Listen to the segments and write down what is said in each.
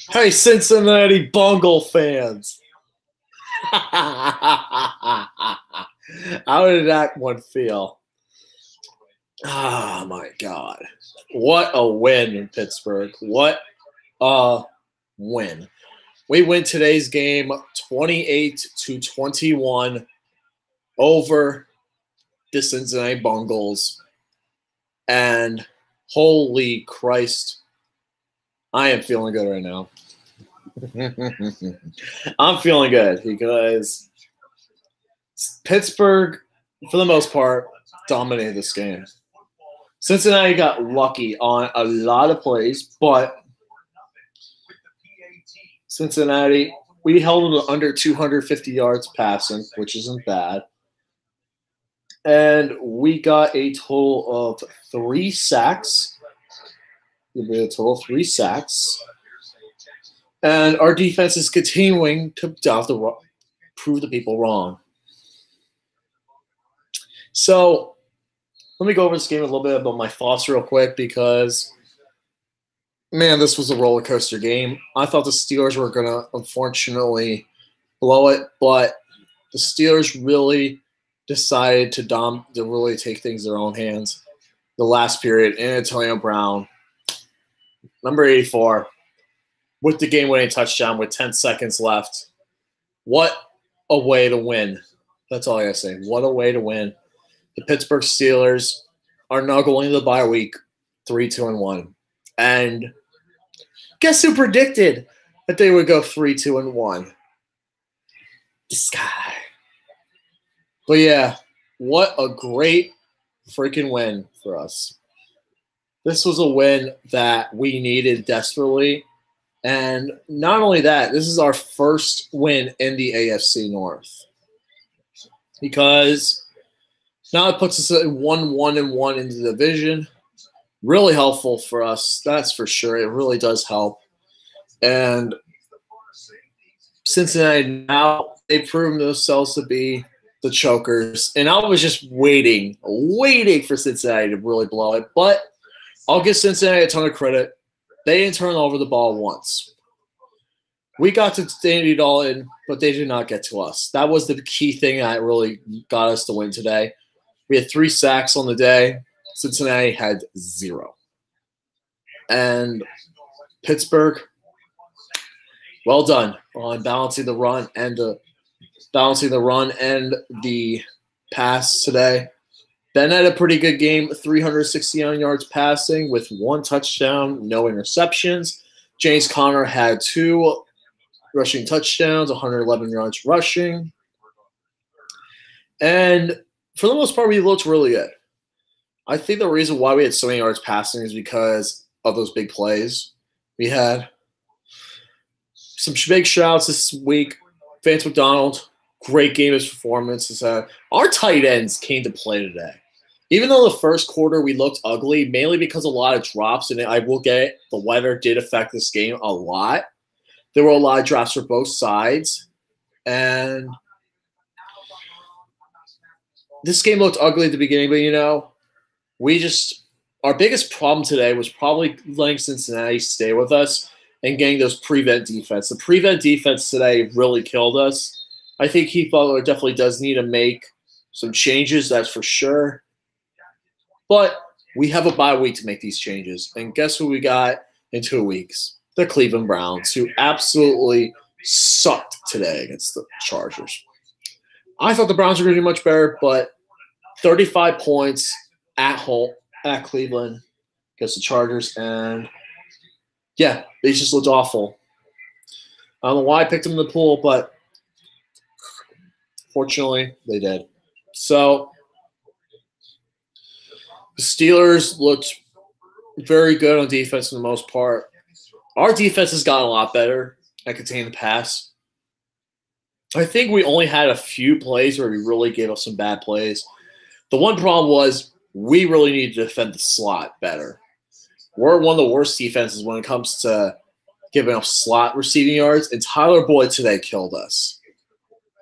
Hey, Cincinnati Bungle fans. How did that one feel? Oh, my God. What a win in Pittsburgh. What a win. We win today's game 28-21 over the Cincinnati Bungles. And holy Christ, I am feeling good right now. I'm feeling good because Pittsburgh, for the most part, dominated this game. Cincinnati got lucky on a lot of plays, but Cincinnati, we held them under 250 yards passing, which isn't bad. And we got a total of 3 sacks. We made a total of 3 sacks. And our defense is continuing to prove the people wrong. So let me go over this game a little bit about my thoughts real quick because, man, this was a roller coaster game. I thought the Steelers were going to, unfortunately, blow it, but the Steelers really decided to really take things in their own hands. The last period, and Antonio Brown, number 84, with the game-winning touchdown with 10 seconds left. What a way to win. That's all I got to say. What a way to win. The Pittsburgh Steelers are now going to the bye week 3-2-1. And guess who predicted that they would go 3-2-1? This guy. But yeah, what a great freaking win for us. This was a win that we needed desperately. And not only that, this is our first win in the AFC North. Because now it puts us at 1-1-1 into the division. Really helpful for us, that's for sure. It really does help. And Cincinnati now, they've proven themselves to be the chokers. And I was just waiting for Cincinnati to really blow it. But I'll give Cincinnati a ton of credit. They didn't turn over the ball once. We got to Andy Dalton, but they did not get to us. That was the key thing that really got us to win today. We had 3 sacks on the day. Cincinnati had 0. And Pittsburgh, well done on balancing the run and the pass today. Ben had a pretty good game, 369 yards passing with 1 touchdown, no interceptions. James Conner had 2 rushing touchdowns, 111 yards rushing. And for the most part, we looked really good. I think the reason why we had so many yards passing is because of those big plays. We had some big shouts this week. Vance McDonald, great game of performance. Our tight ends came to play today. Even though the first quarter we looked ugly, mainly because a lot of drops, and I will get it, the weather did affect this game a lot. There were a lot of drops for both sides. And this game looked ugly at the beginning, but, our biggest problem today was probably letting Cincinnati stay with us and getting those prevent defense. The prevent defense today really killed us. I think Heath Butler definitely does need to make some changes, that's for sure. But we have a bye week to make these changes. And guess who we got in 2 weeks? The Cleveland Browns, who absolutely sucked today against the Chargers. I thought the Browns were going to do much better, but 35 points at home, at Cleveland against the Chargers. And, yeah, they just looked awful. I don't know why I picked them in the pool, but fortunately they did. So the Steelers looked very good on defense for the most part. Our defense has gotten a lot better at containing the pass. I think we only had a few plays where we really gave up some bad plays. The one problem was we really needed to defend the slot better. We're one of the worst defenses when it comes to giving up slot receiving yards, and Tyler Boyd today killed us.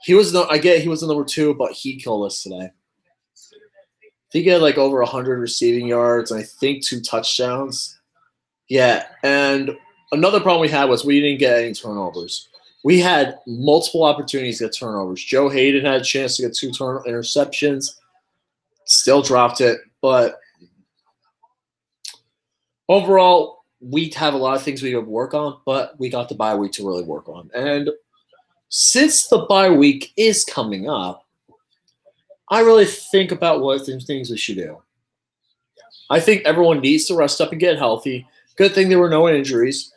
He was the number 2, but he killed us today. He had like over 100 receiving yards and I think 2 touchdowns. Yeah, and Another problem we had was we didn't get any turnovers. We had multiple opportunities to get turnovers. Joe Hayden had a chance to get 2 interceptions, still dropped it. But overall, we have a lot of things we could work on, but we got the bye week to really work on. And since the bye week is coming up, I really think about what things we should do. I think everyone needs to rest up and get healthy. Good thing there were no injuries.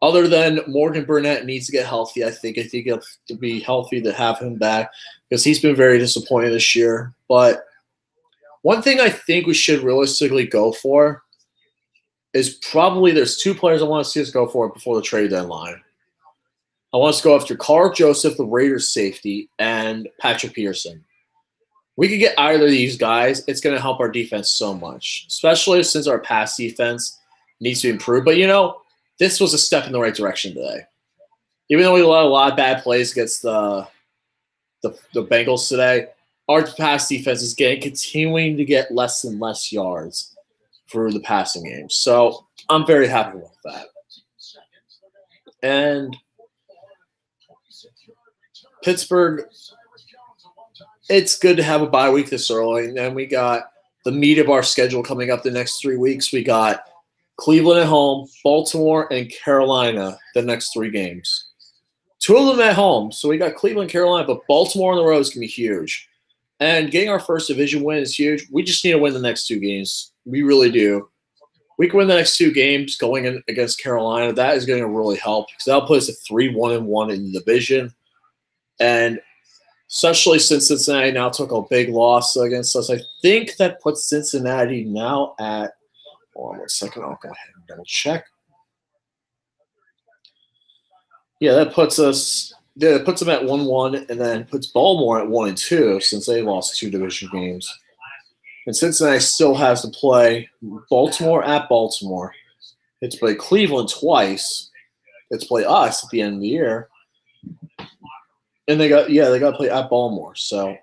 Other than Morgan Burnett needs to get healthy, I think he'll to be healthy to have him back because he's been very disappointing this year. But one thing I think we should realistically go for is probably there's 2 players I want to see us go for before the trade deadline. I want us to go after Carl Joseph, the Raiders safety, and Patrick Peterson. We could get either of these guys. It's going to help our defense so much, especially since our pass defense needs to improve. But, this was a step in the right direction today. Even though we allowed a lot of bad plays against the Bengals today, our pass defense is continuing to get less and less yards through the passing game. So I'm very happy with that. And Pittsburgh, it's good to have a bye week this early. And then we got the meat of our schedule coming up the next 3 weeks. We got Cleveland at home, Baltimore, and Carolina the next 3 games. 2 of them at home. So we got Cleveland, Carolina, but Baltimore on the road is going to be huge. And getting our first division win is huge. We just need to win the next 2 games. We really do. We can win the next 2 games going in against Carolina. That is going to really help because that'll put us at 3-1-1 in the division. And especially since Cincinnati now took a big loss against us, I think that puts Cincinnati now at – hold on 1 second. I'll go ahead and double check. Yeah, that puts us. Yeah, it puts them at 1-1, and then puts Baltimore at 1-2 since they lost 2 division games. And Cincinnati still has to play Baltimore at Baltimore. It's play Cleveland twice. It's play us at the end of the year, and they got to play at Baltimore. So.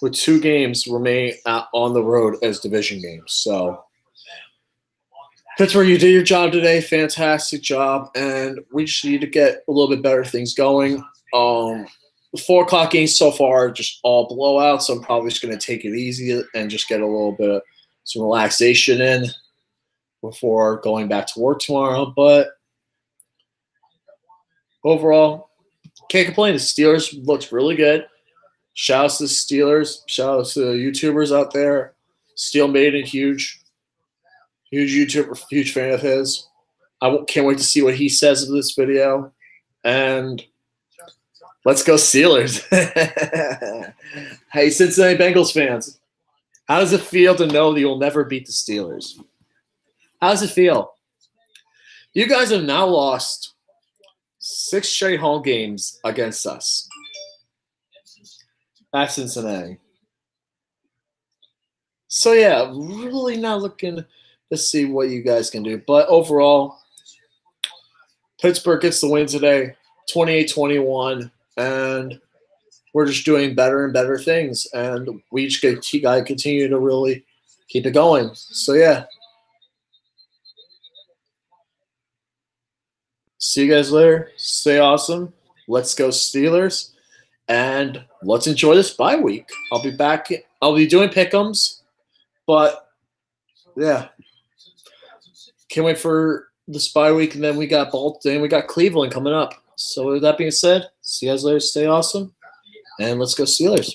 With 2 games remain on the road as division games. So, Pittsburgh, you did your job today. Fantastic job. And we just need to get a little bit better things going. The 4 o'clock games so far are just all blowouts. So I'm probably just going to take it easy and just get a little bit of some relaxation in before going back to work tomorrow. But overall, can't complain. The Steelers looked really good. Shout out to the Steelers. Shout out to the YouTubers out there. Steel Maiden, huge YouTuber, huge fan of his. I can't wait to see what he says of this video. And let's go Steelers. Hey, Cincinnati Bengals fans. How does it feel to know that you'll never beat the Steelers? How does it feel? You guys have now lost 6 straight home games against us. At Cincinnati. So, yeah, really not looking to see what you guys can do. But overall, Pittsburgh gets the win today, 28-21, and we're just doing better and better things. And we just got to continue to really keep it going. So, yeah. See you guys later. Stay awesome. Let's go Steelers. And let's enjoy this bye week. I'll be back. I'll be doing pick'ems, but yeah, can't wait for this bye week. And then we got Baltimore. We got Cleveland coming up. So with that being said, see you guys later. Stay awesome, and let's go Steelers.